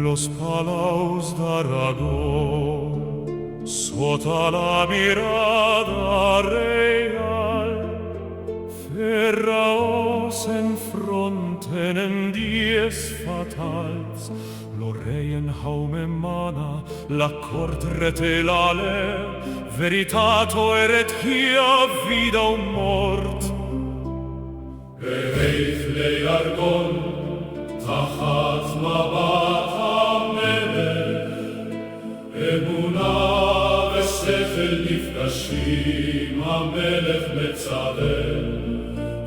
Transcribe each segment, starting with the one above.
los palaus d'Aragon, sotto la mirada real, Pharaos enfronten en dies fatals, lo reien haume mana, la cort retelale, veritato eret hia vida o mort. ואיך לירגון תחת מבט המלך, אמונה ושכל נפגשים, המלך מצווה.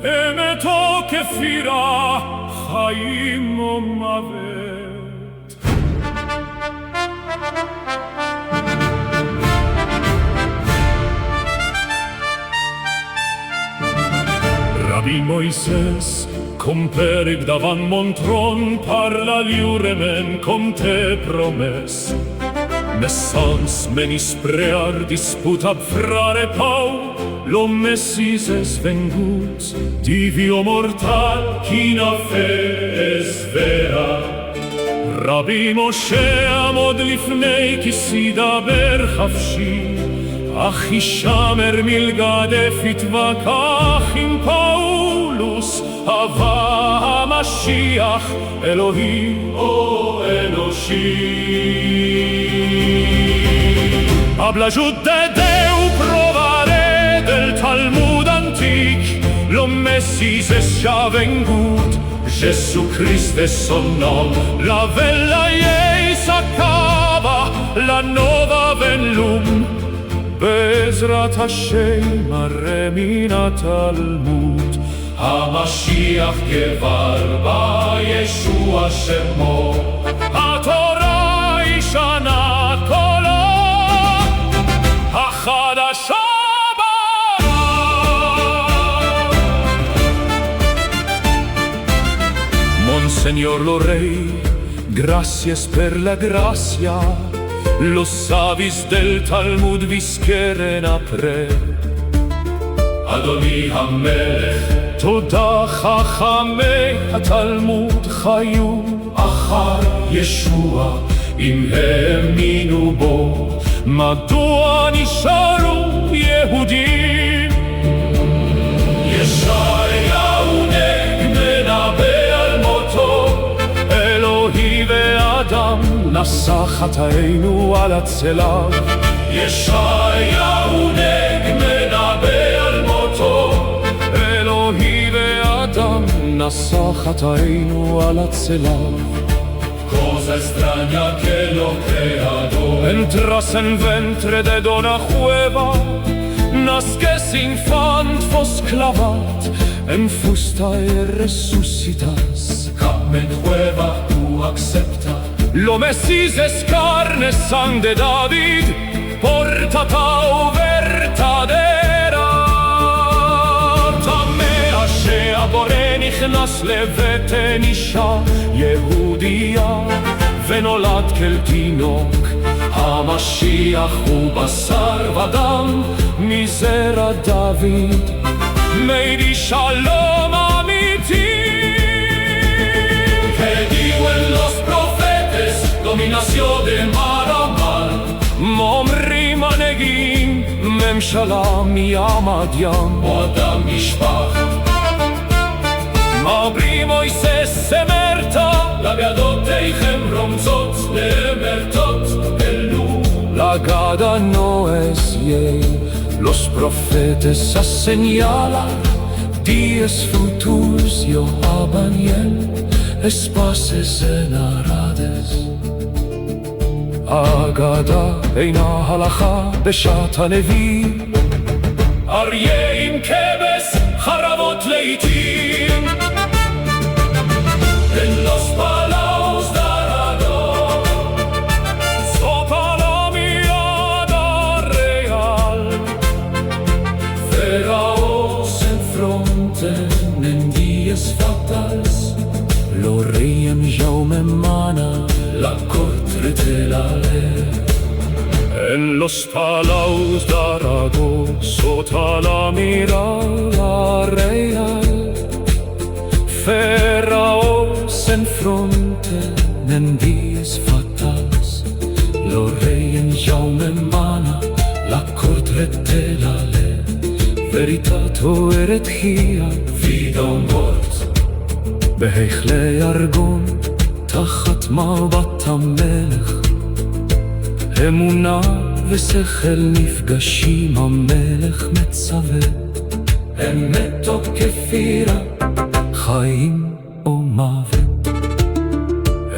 אמתו כפירה, חיים או מוות. Rabbi Moïses, compère davant mon trône, parla liurement comme tes promesses. Mais sans menisprear disputa frare Pau, lo Messis es vengut, divio mortal, china fe es vera. Rabbi Moshe amod lifnei כסידבר חפשי, אך ישמר מלגדף יתווכח עם פאולוס, הבא המשיח אלוהים או אנושי. Habla de Deu, provaré del Talmud antique, lo Messis es ya vengut, Jésus-Christ es son nom, la vella ei s'acaba, la nova venlum, בעזרת השם הרי מן התלמוד, המשיח כבר בא, ישוע שמו, התורה ישנה קולה, החדשה באה. Monseñor lo rey, gracias per la gracia, los savis del Talmud visqueren apre. אדוני המלך, תודה חכמי התלמוד חיו אחר ישוע, אם האמינו בו, מדוע נשארו יהודים? ישעיהו מנבא על מותו, אלוהי ואדם נשא חטאינו על הצלב. ישעיהו מנבא על מותו, אלוהי ואדם נשא חטאינו על הצלב. cosa extraña que lo creador Entras en ventre de dona jueva, nasces infant fos clavat, en fusta e resucitas. Camen jueva tu accepta, Lo Messis es carne, sang de David, portata vertadera. תמה שהבורא נכנס לבטן אישה יהודיה, ונולד כל תינוק. המשיח הוא בשר ודם, מזרע דוד, מביא שלום אמיתי. dominación de mar a mar, אומרים הנגיעים, ממשלה מים ים. אדם משפח, אומרים מויסס אמרתה, לבידותיכם רומצות לאמרתות אלו. Lagada no es yey, los profetas señalan días futuros yo habaniel, espaces en arades. Agada אינה הלכה בשעת הנביא, אריה עם כבש חרבות לעתים, en los palaos d'Aragon, sota la mirada real, Pharaos enfronten en días fatals, lo reien jaume mana, la corte retelale. En los palaus d'Aragón, sota la mirada real, Pharaos enfronte en dies fatals. Lo rei en jaume mana, la cortrete la le. Veritato eret hia, vida o mort. בהיכלי ארגון, תחת מבט המלך. אמונה ושכל נפגשים, המלך מצווה. אמת או כפירה, חיים או מוות.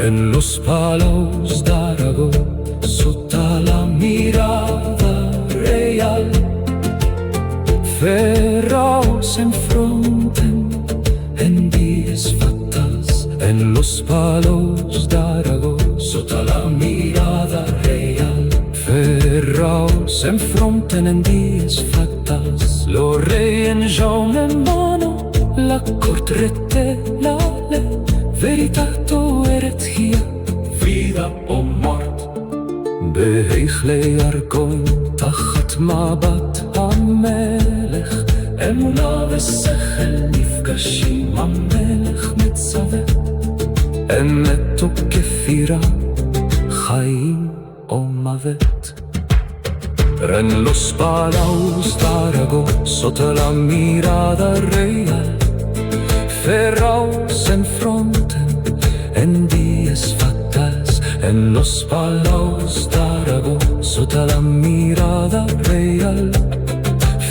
En los palos d'Aragó, sota la mirada real, Pharaos se enfronten en días fatals. En los palos d'Aragó, sota la mirada real. Pharaos se enfronten en días fatals. Lo rei en jaume mano, la cortrete la le. Veritato eret hia, vida o mort. בהיכלי ארגון, תחת מבט המלך. אמונה ושכל נפגשים, המלך מצווה. אמת או כפירה, חיים או מוות. En los palos d'Aragó, sota la mirada real, Pharaos se enfronten en días fatales. En los palos d'Aragó, sota la mirada real,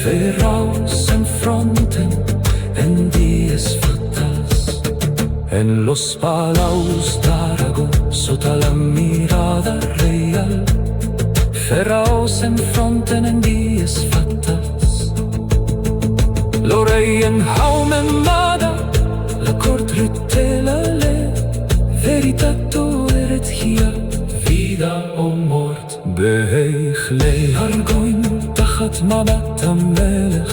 Pharaos se enfronten en días fatales. En los palos d'Aragó, sota la mirada real, Pharaos se enfronten en días fatales. Lo rei en jaume mana, la cortrete la le. Veritato eret hia, vida o mort. בהיכלי ארגון, תחת מבט המלך.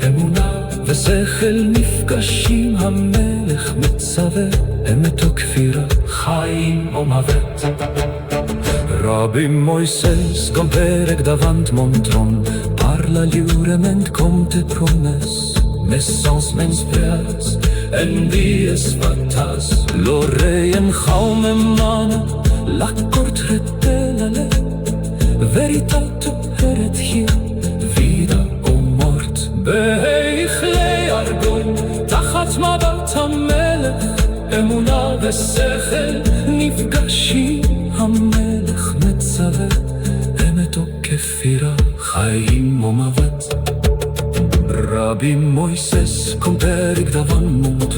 אמונה ושכל נפגשים, המלך מצווה. אמת או כפירה, חיים או מוות. Rabbi Moises compere davant mon tron, parla lliurement com te promes. Mes sens menyspreats en dies fatals. Lo rei en jaume mana, la cortrete la le. Veritato eret hia, vida o mort. בהיכלי ארגון, תחת מבט המלך. אמונה ושכל נפגשים, המלך מצווה. אמת או כפירה, חיים או מוות. Rabbi Moises compere davant mon tron.